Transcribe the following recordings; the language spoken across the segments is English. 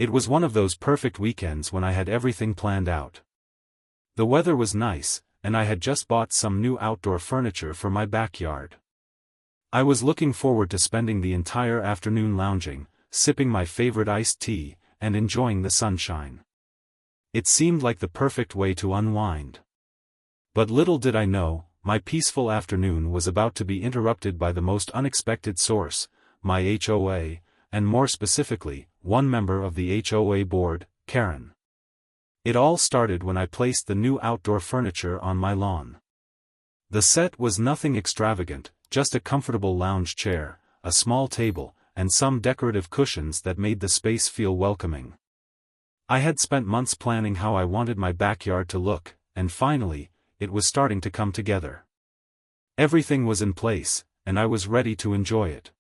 It was one of those perfect weekends when I had everything planned out. The weather was nice, and I had just bought some new outdoor furniture for my backyard. I was looking forward to spending the entire afternoon lounging, sipping my favorite iced tea, and enjoying the sunshine. It seemed like the perfect way to unwind. But little did I know, my peaceful afternoon was about to be interrupted by the most unexpected source, my HOA, and more specifically, one member of the HOA board, Karen. It all started when I placed the new outdoor furniture on my lawn. The set was nothing extravagant, just a comfortable lounge chair, a small table, and some decorative cushions that made the space feel welcoming. I had spent months planning how I wanted my backyard to look, and finally, it was starting to come together. Everything was in place, and I was ready to enjoy it.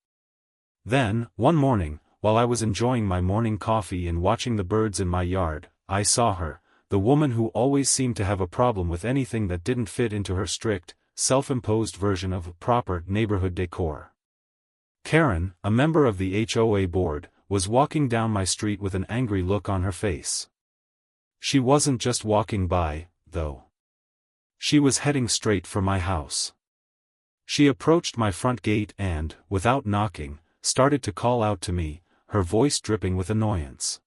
Then, one morning, while I was enjoying my morning coffee and watching the birds in my yard, I saw her, the woman who always seemed to have a problem with anything that didn't fit into her strict, self-imposed version of proper neighborhood decor. Karen, a member of the HOA board, was walking down my street with an angry look on her face. She wasn't just walking by, though. She was heading straight for my house. She approached my front gate and, without knocking, started to call out to me, her voice dripping with annoyance.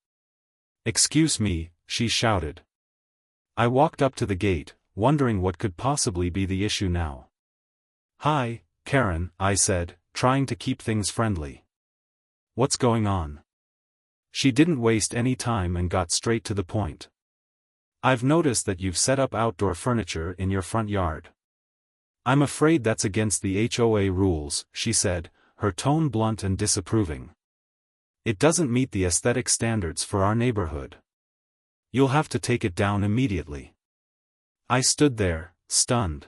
"Excuse me," she shouted. I walked up to the gate, wondering what could possibly be the issue now. "Hi, Karen," I said, trying to keep things friendly. "What's going on?" She didn't waste any time and got straight to the point. "I've noticed that you've set up outdoor furniture in your front yard." "I'm afraid that's against the HOA rules," she said, her tone blunt and disapproving. "It doesn't meet the aesthetic standards for our neighborhood. You'll have to take it down immediately." I stood there, stunned.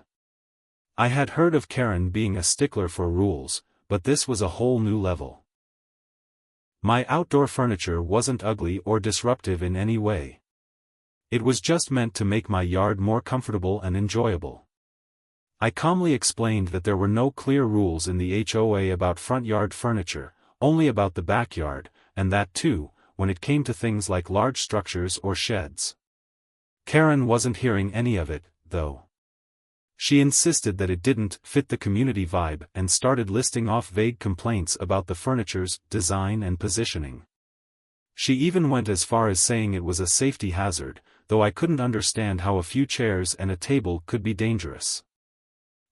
I had heard of Karen being a stickler for rules, but this was a whole new level. My outdoor furniture wasn't ugly or disruptive in any way. It was just meant to make my yard more comfortable and enjoyable. I calmly explained that there were no clear rules in the HOA about front yard furniture, only about the backyard, and that too, when it came to things like large structures or sheds. Karen wasn't hearing any of it, though. She insisted that it didn't fit the community vibe and started listing off vague complaints about the furniture's design and positioning. She even went as far as saying it was a safety hazard, though I couldn't understand how a few chairs and a table could be dangerous.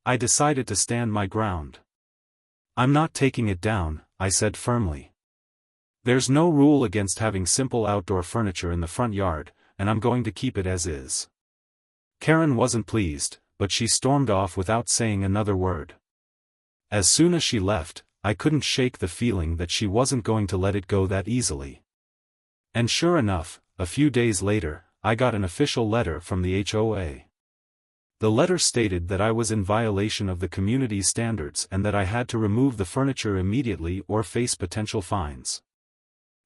I decided to stand my ground. "I'm not taking it down," I said firmly. "There's no rule against having simple outdoor furniture in the front yard, and I'm going to keep it as is." Karen wasn't pleased, but she stormed off without saying another word. As soon as she left, I couldn't shake the feeling that she wasn't going to let it go that easily. And sure enough, a few days later, I got an official letter from the HOA. The letter stated that I was in violation of the community's standards and that I had to remove the furniture immediately or face potential fines.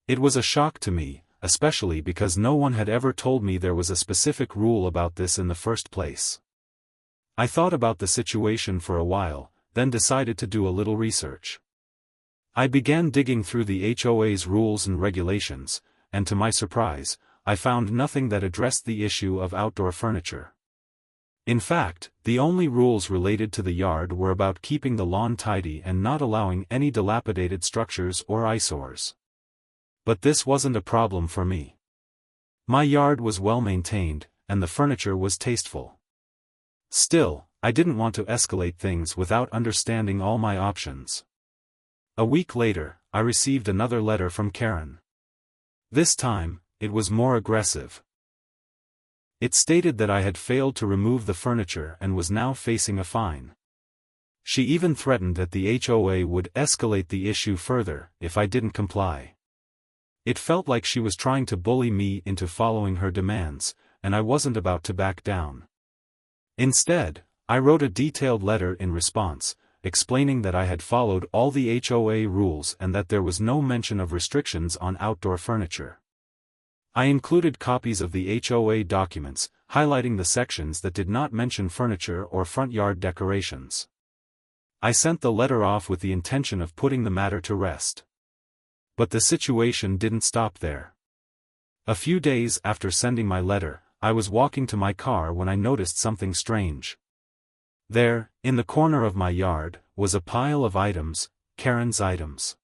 It was a shock to me, especially because no one had ever told me there was a specific rule about this in the first place. I thought about the situation for a while, then decided to do a little research. I began digging through the HOA's rules and regulations, and to my surprise, I found nothing that addressed the issue of outdoor furniture. In fact, the only rules related to the yard were about keeping the lawn tidy and not allowing any dilapidated structures or eyesores. But this wasn't a problem for me. My yard was well maintained, and the furniture was tasteful. Still, I didn't want to escalate things without understanding all my options. A week later, I received another letter from Karen. This time, it was more aggressive. It stated that I had failed to remove the furniture and was now facing a fine. She even threatened that the HOA would escalate the issue further if I didn't comply. It felt like she was trying to bully me into following her demands, and I wasn't about to back down. Instead, I wrote a detailed letter in response, explaining that I had followed all the HOA rules and that there was no mention of restrictions on outdoor furniture. I included copies of the HOA documents, highlighting the sections that did not mention furniture or front yard decorations. I sent the letter off with the intention of putting the matter to rest. But the situation didn't stop there. A few days after sending my letter, I was walking to my car when I noticed something strange. There, in the corner of my yard, was a pile of items, Karen's items.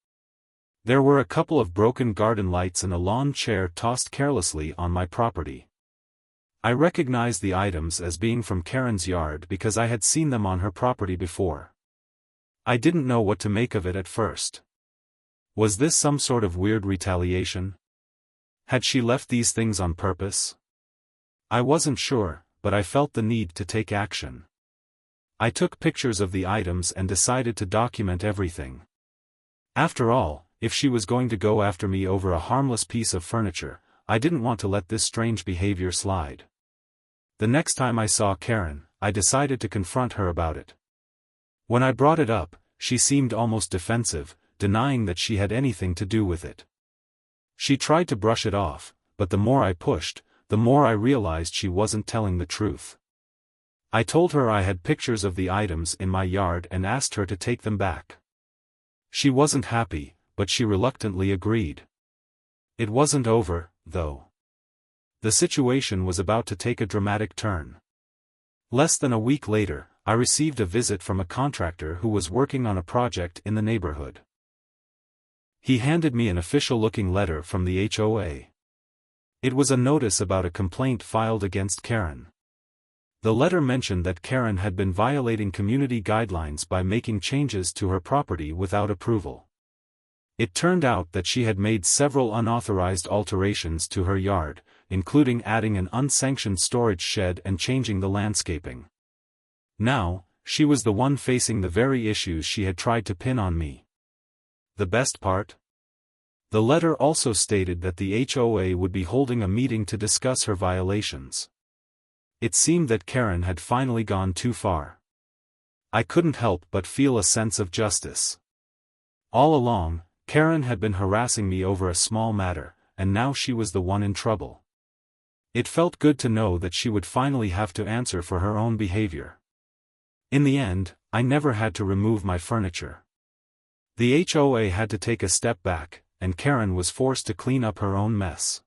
There were a couple of broken garden lights and a lawn chair tossed carelessly on my property. I recognized the items as being from Karen's yard because I had seen them on her property before. I didn't know what to make of it at first. Was this some sort of weird retaliation? Had she left these things on purpose? I wasn't sure, but I felt the need to take action. I took pictures of the items and decided to document everything. After all, if she was going to go after me over a harmless piece of furniture, I didn't want to let this strange behavior slide. The next time I saw Karen, I decided to confront her about it. When I brought it up, she seemed almost defensive, denying that she had anything to do with it. She tried to brush it off, but the more I pushed, the more I realized she wasn't telling the truth. I told her I had pictures of the items in my yard and asked her to take them back. She wasn't happy, but she reluctantly agreed. It wasn't over, though. The situation was about to take a dramatic turn. Less than a week later, I received a visit from a contractor who was working on a project in the neighborhood. He handed me an official-looking letter from the HOA. It was a notice about a complaint filed against Karen. The letter mentioned that Karen had been violating community guidelines by making changes to her property without approval. It turned out that she had made several unauthorized alterations to her yard, including adding an unsanctioned storage shed and changing the landscaping. Now, she was the one facing the very issues she had tried to pin on me. The best part? The letter also stated that the HOA would be holding a meeting to discuss her violations. It seemed that Karen had finally gone too far. I couldn't help but feel a sense of justice. All along, Karen had been harassing me over a small matter, and now she was the one in trouble. It felt good to know that she would finally have to answer for her own behavior. In the end, I never had to remove my furniture. The HOA had to take a step back, and Karen was forced to clean up her own mess.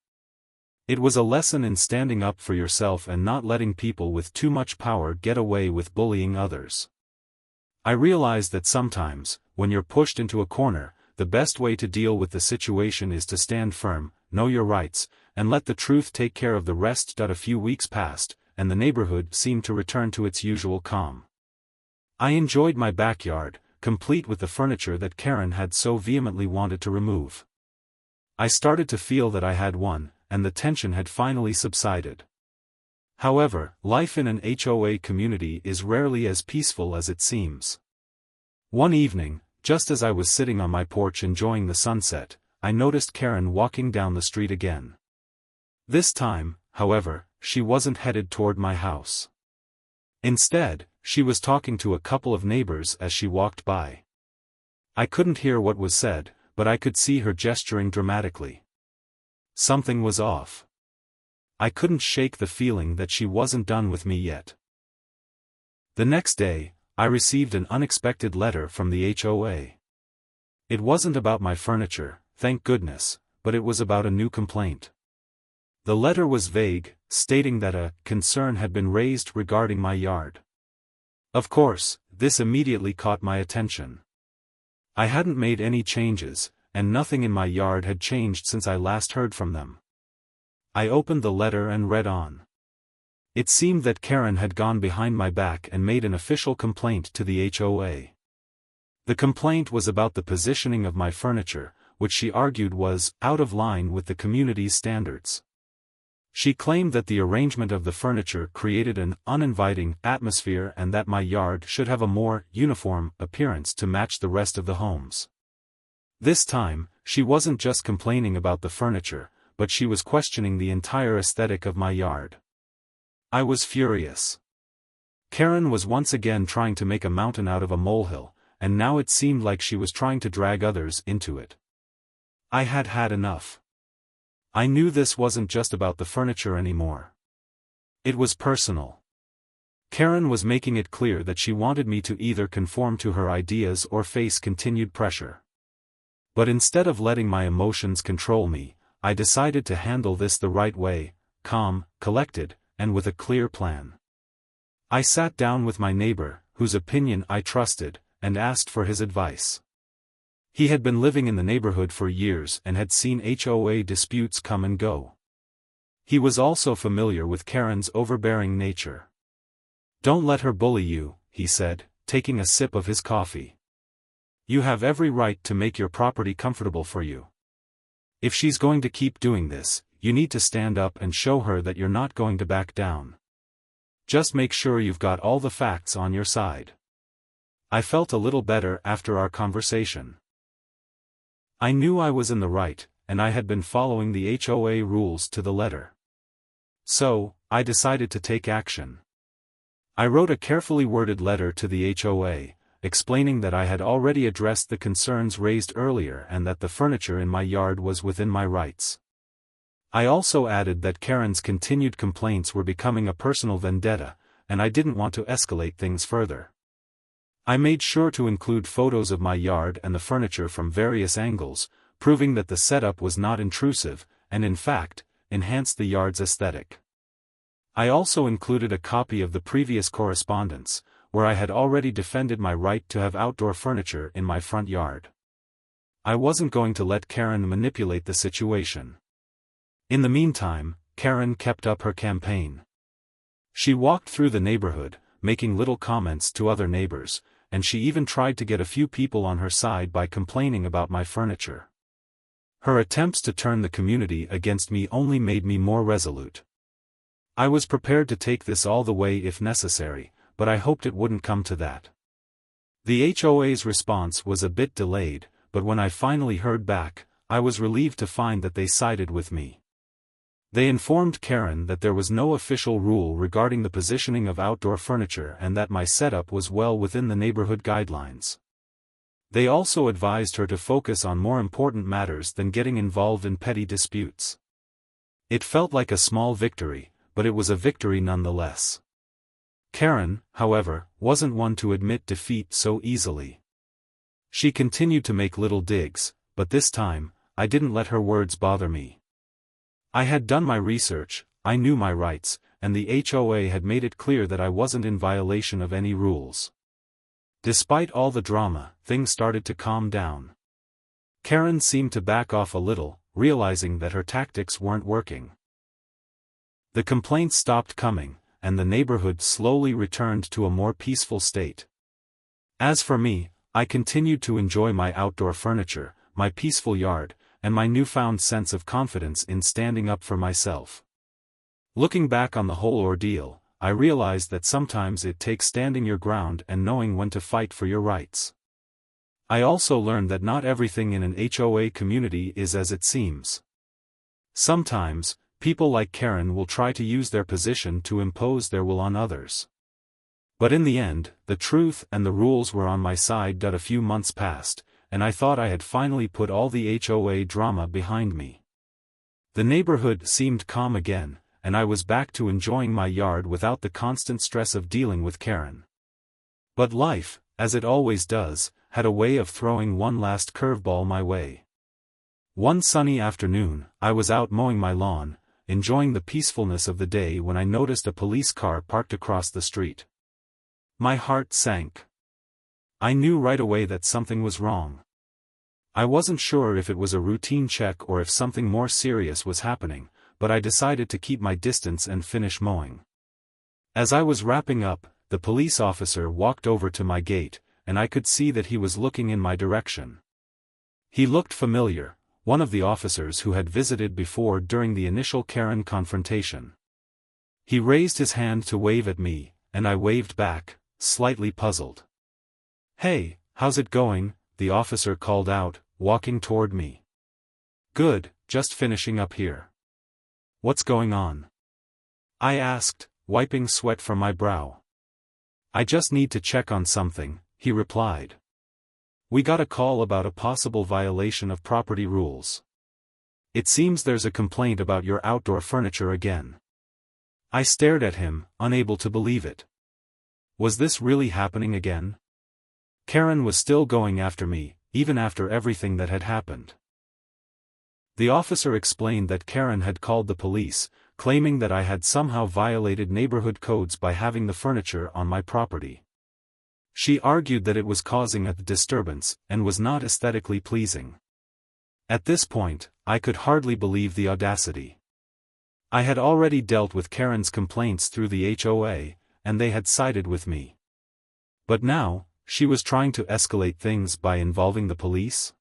It was a lesson in standing up for yourself and not letting people with too much power get away with bullying others. I realized that sometimes, when you're pushed into a corner, the best way to deal with the situation is to stand firm, know your rights, and let the truth take care of the rest. A few weeks passed, and the neighborhood seemed to return to its usual calm. I enjoyed my backyard, complete with the furniture that Karen had so vehemently wanted to remove. I started to feel that I had won, and the tension had finally subsided. However, life in an HOA community is rarely as peaceful as it seems. One evening, just as I was sitting on my porch enjoying the sunset, I noticed Karen walking down the street again. This time, however, she wasn't headed toward my house. Instead, she was talking to a couple of neighbors as she walked by. I couldn't hear what was said, but I could see her gesturing dramatically. Something was off. I couldn't shake the feeling that she wasn't done with me yet. The next day, I received an unexpected letter from the HOA. It wasn't about my furniture, thank goodness, but it was about a new complaint. The letter was vague, stating that a concern had been raised regarding my yard. Of course, this immediately caught my attention. I hadn't made any changes, and nothing in my yard had changed since I last heard from them. I opened the letter and read on. It seemed that Karen had gone behind my back and made an official complaint to the HOA. The complaint was about the positioning of my furniture, which she argued was out of line with the community's standards. She claimed that the arrangement of the furniture created an uninviting atmosphere and that my yard should have a more uniform appearance to match the rest of the homes. This time, she wasn't just complaining about the furniture, but she was questioning the entire aesthetic of my yard. I was furious. Karen was once again trying to make a mountain out of a molehill, and now it seemed like she was trying to drag others into it. I had had enough. I knew this wasn't just about the furniture anymore. It was personal. Karen was making it clear that she wanted me to either conform to her ideas or face continued pressure. But instead of letting my emotions control me, I decided to handle this the right way, calm, collected, and with a clear plan. I sat down with my neighbor, whose opinion I trusted, and asked for his advice. He had been living in the neighborhood for years and had seen HOA disputes come and go. He was also familiar with Karen's overbearing nature. "Don't let her bully you," he said, taking a sip of his coffee. "You have every right to make your property comfortable for you. If she's going to keep doing this, you need to stand up and show her that you're not going to back down. Just make sure you've got all the facts on your side." I felt a little better after our conversation. I knew I was in the right, and I had been following the HOA rules to the letter. So, I decided to take action. I wrote a carefully worded letter to the HOA, explaining that I had already addressed the concerns raised earlier and that the furniture in my yard was within my rights. I also added that Karen's continued complaints were becoming a personal vendetta, and I didn't want to escalate things further. I made sure to include photos of my yard and the furniture from various angles, proving that the setup was not intrusive, and in fact, enhanced the yard's aesthetic. I also included a copy of the previous correspondence, where I had already defended my right to have outdoor furniture in my front yard. I wasn't going to let Karen manipulate the situation. In the meantime, Karen kept up her campaign. She walked through the neighborhood, making little comments to other neighbors, and she even tried to get a few people on her side by complaining about my furniture. Her attempts to turn the community against me only made me more resolute. I was prepared to take this all the way if necessary, but I hoped it wouldn't come to that. The HOA's response was a bit delayed, but when I finally heard back, I was relieved to find that they sided with me. They informed Karen that there was no official rule regarding the positioning of outdoor furniture and that my setup was well within the neighborhood guidelines. They also advised her to focus on more important matters than getting involved in petty disputes. It felt like a small victory, but it was a victory nonetheless. Karen, however, wasn't one to admit defeat so easily. She continued to make little digs, but this time, I didn't let her words bother me. I had done my research, I knew my rights, and the HOA had made it clear that I wasn't in violation of any rules. Despite all the drama, things started to calm down. Karen seemed to back off a little, realizing that her tactics weren't working. The complaints stopped coming, and the neighborhood slowly returned to a more peaceful state. As for me, I continued to enjoy my outdoor furniture, my peaceful yard, and my newfound sense of confidence in standing up for myself. Looking back on the whole ordeal, I realized that sometimes it takes standing your ground and knowing when to fight for your rights. I also learned that not everything in an HOA community is as it seems. Sometimes, people like Karen will try to use their position to impose their will on others. But in the end, the truth and the rules were on my side. A few months passed, and I thought I had finally put all the HOA drama behind me. The neighborhood seemed calm again, and I was back to enjoying my yard without the constant stress of dealing with Karen. But life, as it always does, had a way of throwing one last curveball my way. One sunny afternoon, I was out mowing my lawn, enjoying the peacefulness of the day when I noticed a police car parked across the street. My heart sank. I knew right away that something was wrong. I wasn't sure if it was a routine check or if something more serious was happening, but I decided to keep my distance and finish mowing. As I was wrapping up, the police officer walked over to my gate, and I could see that he was looking in my direction. He looked familiar, one of the officers who had visited before during the initial Karen confrontation. He raised his hand to wave at me, and I waved back, slightly puzzled. "Hey, how's it going?" the officer called out, walking toward me. "Good, just finishing up here." "What's going on?" I asked, wiping sweat from my brow. "I just need to check on something," he replied. "We got a call about a possible violation of property rules. It seems there's a complaint about your outdoor furniture again." I stared at him, unable to believe it. Was this really happening again? Karen was still going after me, even after everything that had happened. The officer explained that Karen had called the police, claiming that I had somehow violated neighborhood codes by having the furniture on my property. She argued that it was causing a disturbance, and was not aesthetically pleasing. At this point, I could hardly believe the audacity. I had already dealt with Karen's complaints through the HOA, and they had sided with me. But now, she was trying to escalate things by involving the police?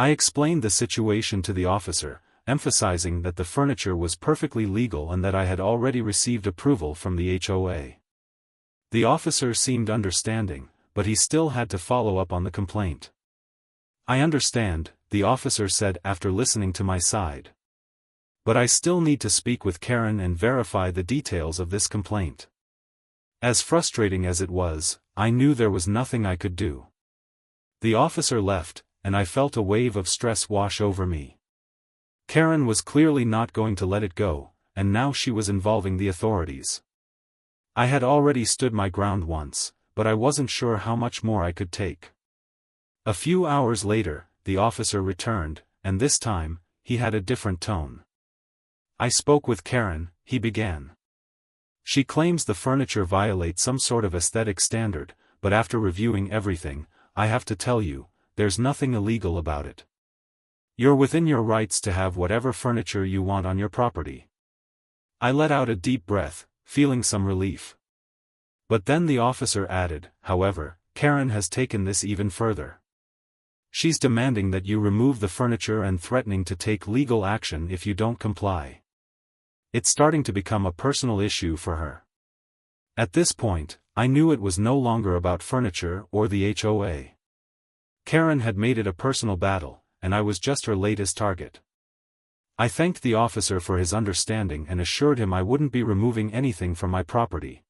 I explained the situation to the officer, emphasizing that the furniture was perfectly legal and that I had already received approval from the HOA. The officer seemed understanding, but he still had to follow up on the complaint. I understand, the officer said after listening to my side. But I still need to speak with Karen and verify the details of this complaint. As frustrating as it was, I knew there was nothing I could do. The officer left, and I felt a wave of stress wash over me. Karen was clearly not going to let it go, and now she was involving the authorities. I had already stood my ground once, but I wasn't sure how much more I could take. A few hours later, the officer returned, and this time, he had a different tone. I spoke with Karen, he began. She claims the furniture violates some sort of aesthetic standard, but after reviewing everything, I have to tell you, there's nothing illegal about it. You're within your rights to have whatever furniture you want on your property. I let out a deep breath, feeling some relief. But then the officer added, however, Karen has taken this even further. She's demanding that you remove the furniture and threatening to take legal action if you don't comply. It's starting to become a personal issue for her. At this point, I knew it was no longer about furniture or the HOA. Karen had made it a personal battle, and I was just her latest target. I thanked the officer for his understanding and assured him I wouldn't be removing anything from my property.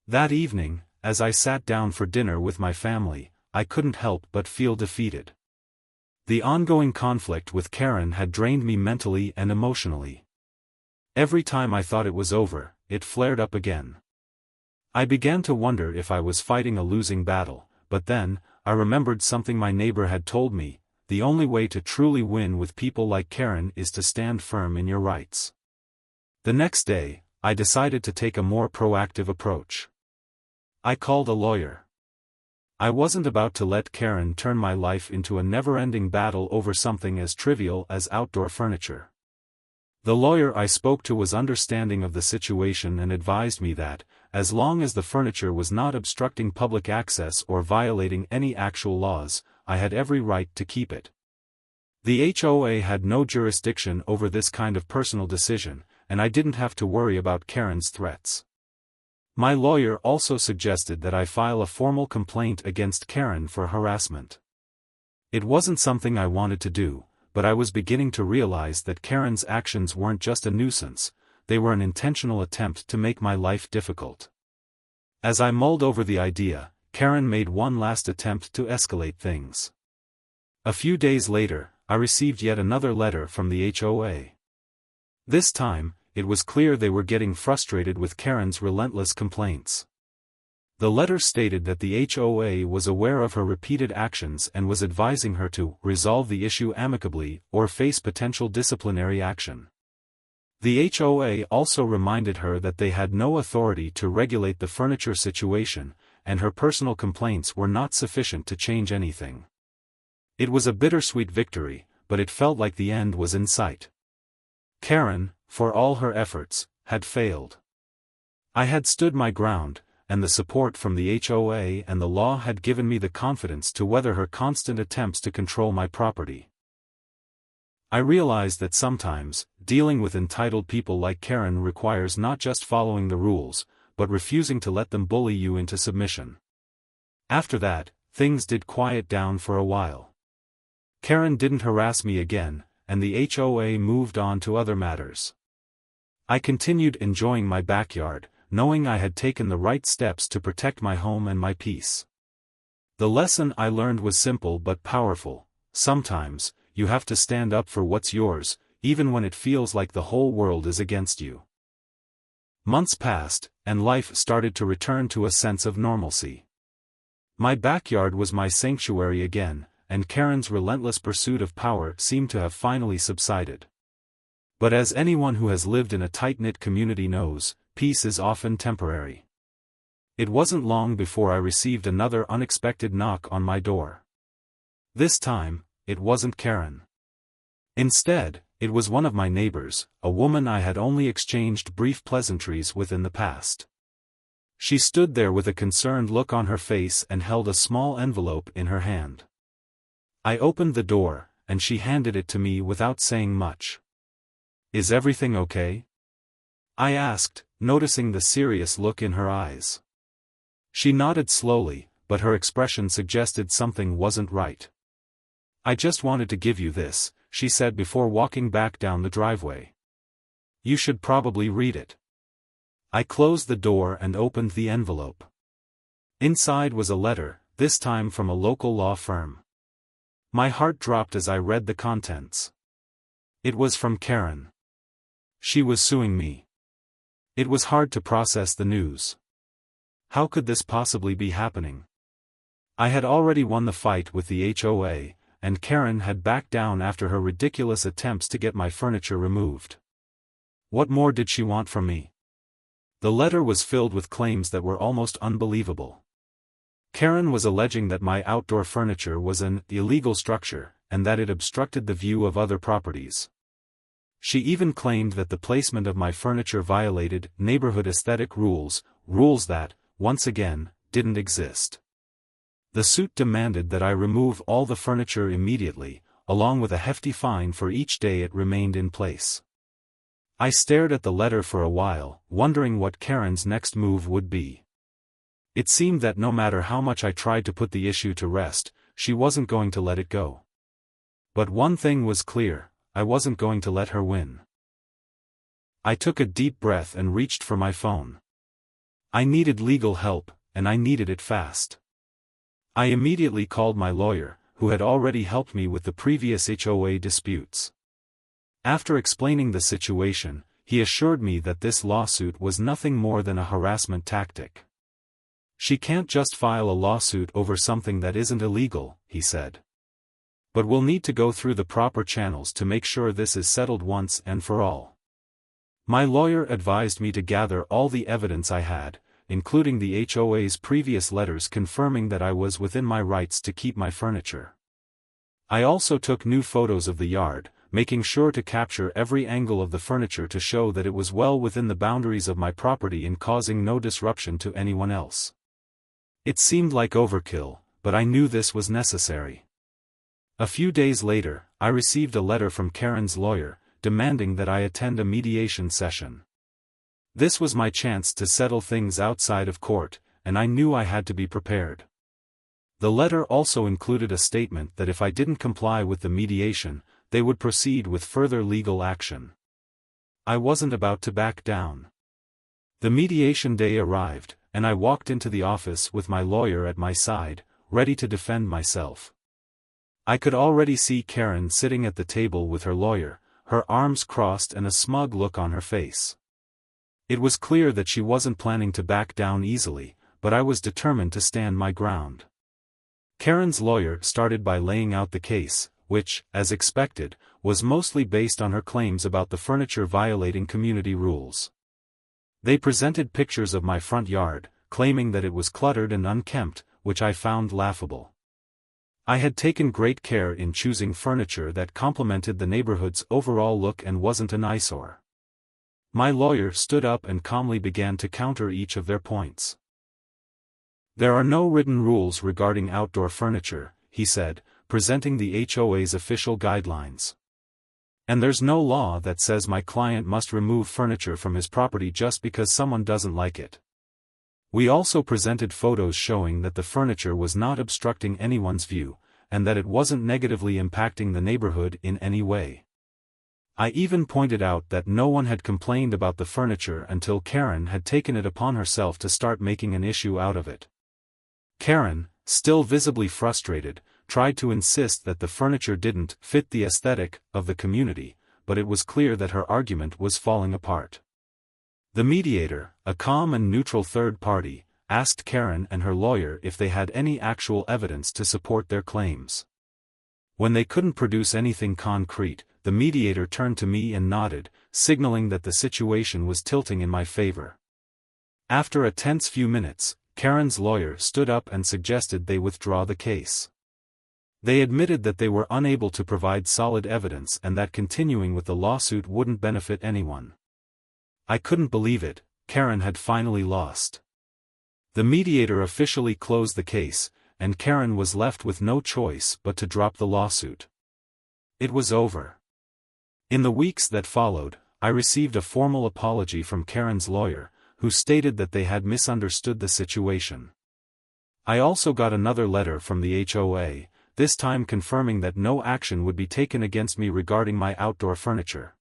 That evening, as I sat down for dinner with my family, I couldn't help but feel defeated. The ongoing conflict with Karen had drained me mentally and emotionally. Every time I thought it was over, it flared up again. I began to wonder if I was fighting a losing battle, but then, I remembered something my neighbor had told me: the only way to truly win with people like Karen is to stand firm in your rights. The next day, I decided to take a more proactive approach. I called a lawyer. I wasn't about to let Karen turn my life into a never-ending battle over something as trivial as outdoor furniture. The lawyer I spoke to was understanding of the situation and advised me that, as long as the furniture was not obstructing public access or violating any actual laws, I had every right to keep it. The HOA had no jurisdiction over this kind of personal decision, and I didn't have to worry about Karen's threats. My lawyer also suggested that I file a formal complaint against Karen for harassment. It wasn't something I wanted to do, but I was beginning to realize that Karen's actions weren't just a nuisance, they were an intentional attempt to make my life difficult. As I mulled over the idea, Karen made one last attempt to escalate things. A few days later, I received yet another letter from the HOA. This time, it was clear they were getting frustrated with Karen's relentless complaints. The letter stated that the HOA was aware of her repeated actions and was advising her to resolve the issue amicably or face potential disciplinary action. The HOA also reminded her that they had no authority to regulate the furniture situation, and her personal complaints were not sufficient to change anything. It was a bittersweet victory, but it felt like the end was in sight. Karen, for all her efforts, had failed. I had stood my ground, and the support from the HOA and the law had given me the confidence to weather her constant attempts to control my property. I realized that sometimes, dealing with entitled people like Karen requires not just following the rules, but refusing to let them bully you into submission. After that, things did quiet down for a while. Karen didn't harass me again, and the HOA moved on to other matters. I continued enjoying my backyard, knowing I had taken the right steps to protect my home and my peace. The lesson I learned was simple but powerful: sometimes, you have to stand up for what's yours, even when it feels like the whole world is against you. Months passed, and life started to return to a sense of normalcy. My backyard was my sanctuary again, and Karen's relentless pursuit of power seemed to have finally subsided. But as anyone who has lived in a tight-knit community knows, peace is often temporary. It wasn't long before I received another unexpected knock on my door. This time, it wasn't Karen. Instead, it was one of my neighbors, a woman I had only exchanged brief pleasantries with in the past. She stood there with a concerned look on her face and held a small envelope in her hand. I opened the door, and she handed it to me without saying much. "Is everything okay?" I asked, noticing the serious look in her eyes. She nodded slowly, but her expression suggested something wasn't right. "I just wanted to give you this," she said before walking back down the driveway. "You should probably read it." I closed the door and opened the envelope. Inside was a letter, this time from a local law firm. My heart dropped as I read the contents. It was from Karen. She was suing me. It was hard to process the news. How could this possibly be happening? I had already won the fight with the HOA, and Karen had backed down after her ridiculous attempts to get my furniture removed. What more did she want from me? The letter was filled with claims that were almost unbelievable. Karen was alleging that my outdoor furniture was an illegal structure, and that it obstructed the view of other properties. She even claimed that the placement of my furniture violated neighborhood aesthetic rules that, once again, didn't exist. The suit demanded that I remove all the furniture immediately, along with a hefty fine for each day it remained in place. I stared at the letter for a while, wondering what Karen's next move would be. It seemed that no matter how much I tried to put the issue to rest, she wasn't going to let it go. But one thing was clear, I wasn't going to let her win. I took a deep breath and reached for my phone. I needed legal help, and I needed it fast. I immediately called my lawyer, who had already helped me with the previous HOA disputes. After explaining the situation, he assured me that this lawsuit was nothing more than a harassment tactic. "She can't just file a lawsuit over something that isn't illegal," he said. "But we'll need to go through the proper channels to make sure this is settled once and for all." My lawyer advised me to gather all the evidence I had, including the HOA's previous letters confirming that I was within my rights to keep my furniture. I also took new photos of the yard, making sure to capture every angle of the furniture to show that it was well within the boundaries of my property and causing no disruption to anyone else. It seemed like overkill, but I knew this was necessary. A few days later, I received a letter from Karen's lawyer, demanding that I attend a mediation session. This was my chance to settle things outside of court, and I knew I had to be prepared. The letter also included a statement that if I didn't comply with the mediation, they would proceed with further legal action. I wasn't about to back down. The mediation day arrived, and I walked into the office with my lawyer at my side, ready to defend myself. I could already see Karen sitting at the table with her lawyer, her arms crossed and a smug look on her face. It was clear that she wasn't planning to back down easily, but I was determined to stand my ground. Karen's lawyer started by laying out the case, which, as expected, was mostly based on her claims about the furniture violating community rules. They presented pictures of my front yard, claiming that it was cluttered and unkempt, which I found laughable. I had taken great care in choosing furniture that complemented the neighborhood's overall look and wasn't an eyesore. My lawyer stood up and calmly began to counter each of their points. "There are no written rules regarding outdoor furniture," he said, presenting the HOA's official guidelines. "And there's no law that says my client must remove furniture from his property just because someone doesn't like it." We also presented photos showing that the furniture was not obstructing anyone's view, and that it wasn't negatively impacting the neighborhood in any way. I even pointed out that no one had complained about the furniture until Karen had taken it upon herself to start making an issue out of it. Karen, still visibly frustrated, tried to insist that the furniture didn't fit the aesthetic of the community, but it was clear that her argument was falling apart. The mediator, a calm and neutral third party, asked Karen and her lawyer if they had any actual evidence to support their claims. When they couldn't produce anything concrete, the mediator turned to me and nodded, signaling that the situation was tilting in my favor. After a tense few minutes, Karen's lawyer stood up and suggested they withdraw the case. They admitted that they were unable to provide solid evidence and that continuing with the lawsuit wouldn't benefit anyone. I couldn't believe it, Karen had finally lost. The mediator officially closed the case, and Karen was left with no choice but to drop the lawsuit. It was over. In the weeks that followed, I received a formal apology from Karen's lawyer, who stated that they had misunderstood the situation. I also got another letter from the HOA, this time confirming that no action would be taken against me regarding my outdoor furniture.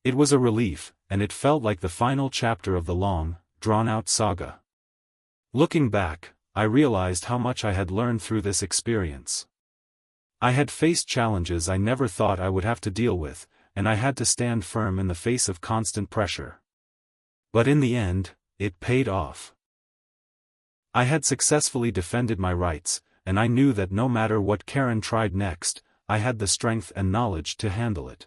It was a relief, and it felt like the final chapter of the long, drawn-out saga. Looking back, I realized how much I had learned through this experience. I had faced challenges I never thought I would have to deal with, and I had to stand firm in the face of constant pressure. But in the end, it paid off. I had successfully defended my rights, and I knew that no matter what Karen tried next, I had the strength and knowledge to handle it.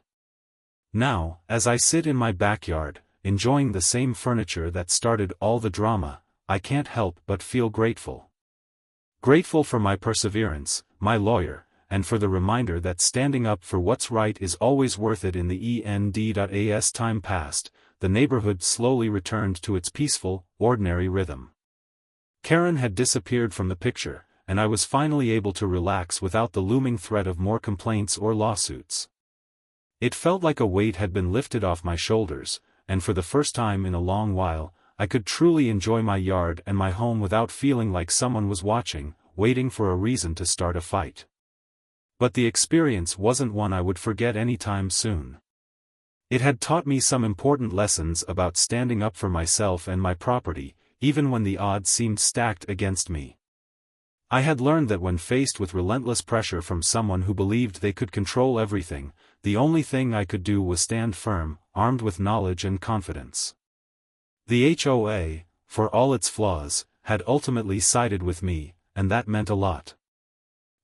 Now, as I sit in my backyard, enjoying the same furniture that started all the drama, I can't help but feel grateful. Grateful for my perseverance, my lawyer, and for the reminder that standing up for what's right is always worth it. In the end.as time passed, the neighborhood slowly returned to its peaceful, ordinary rhythm. Karen had disappeared from the picture, and I was finally able to relax without the looming threat of more complaints or lawsuits. It felt like a weight had been lifted off my shoulders, and for the first time in a long while, I could truly enjoy my yard and my home without feeling like someone was watching, waiting for a reason to start a fight. But the experience wasn't one I would forget anytime soon. It had taught me some important lessons about standing up for myself and my property, even when the odds seemed stacked against me. I had learned that when faced with relentless pressure from someone who believed they could control everything, the only thing I could do was stand firm, armed with knowledge and confidence. The HOA, for all its flaws, had ultimately sided with me, and that meant a lot.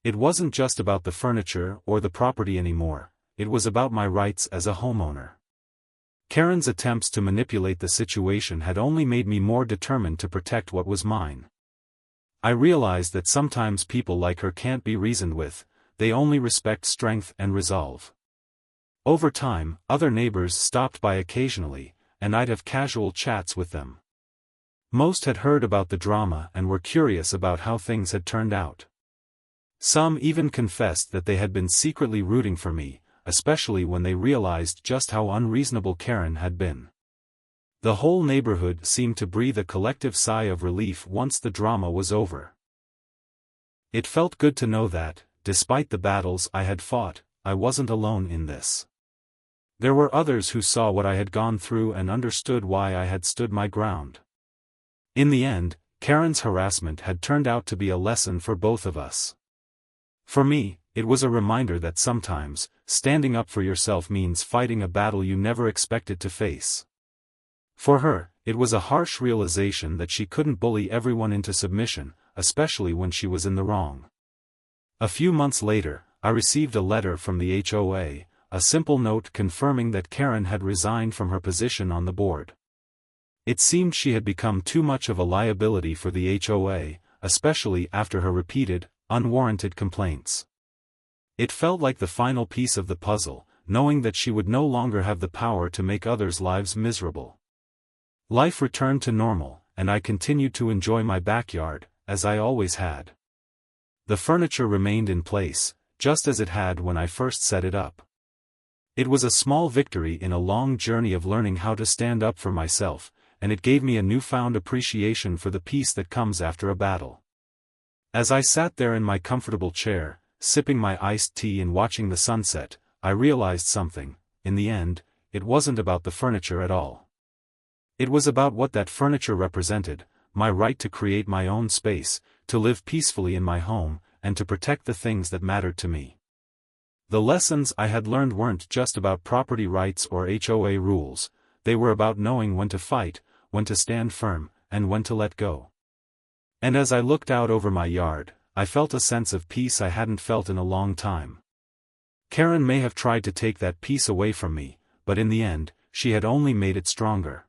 It wasn't just about the furniture or the property anymore, it was about my rights as a homeowner. Karen's attempts to manipulate the situation had only made me more determined to protect what was mine. I realized that sometimes people like her can't be reasoned with, they only respect strength and resolve. Over time, other neighbors stopped by occasionally, and I'd have casual chats with them. Most had heard about the drama and were curious about how things had turned out. Some even confessed that they had been secretly rooting for me, especially when they realized just how unreasonable Karen had been. The whole neighborhood seemed to breathe a collective sigh of relief once the drama was over. It felt good to know that, despite the battles I had fought, I wasn't alone in this. There were others who saw what I had gone through and understood why I had stood my ground. In the end, Karen's harassment had turned out to be a lesson for both of us. For me, it was a reminder that sometimes, standing up for yourself means fighting a battle you never expected to face. For her, it was a harsh realization that she couldn't bully everyone into submission, especially when she was in the wrong. A few months later, I received a letter from the HOA, a simple note confirming that Karen had resigned from her position on the board. It seemed she had become too much of a liability for the HOA, especially after her repeated, unwarranted complaints. It felt like the final piece of the puzzle, knowing that she would no longer have the power to make others' lives miserable. Life returned to normal, and I continued to enjoy my backyard, as I always had. The furniture remained in place, just as it had when I first set it up. It was a small victory in a long journey of learning how to stand up for myself, and it gave me a newfound appreciation for the peace that comes after a battle. As I sat there in my comfortable chair, sipping my iced tea and watching the sunset, I realized something. In the end, it wasn't about the furniture at all. It was about what that furniture represented, my right to create my own space, to live peacefully in my home, and to protect the things that mattered to me. The lessons I had learned weren't just about property rights or HOA rules, they were about knowing when to fight, when to stand firm, and when to let go. And as I looked out over my yard, I felt a sense of peace I hadn't felt in a long time. Karen may have tried to take that peace away from me, but in the end, she had only made it stronger.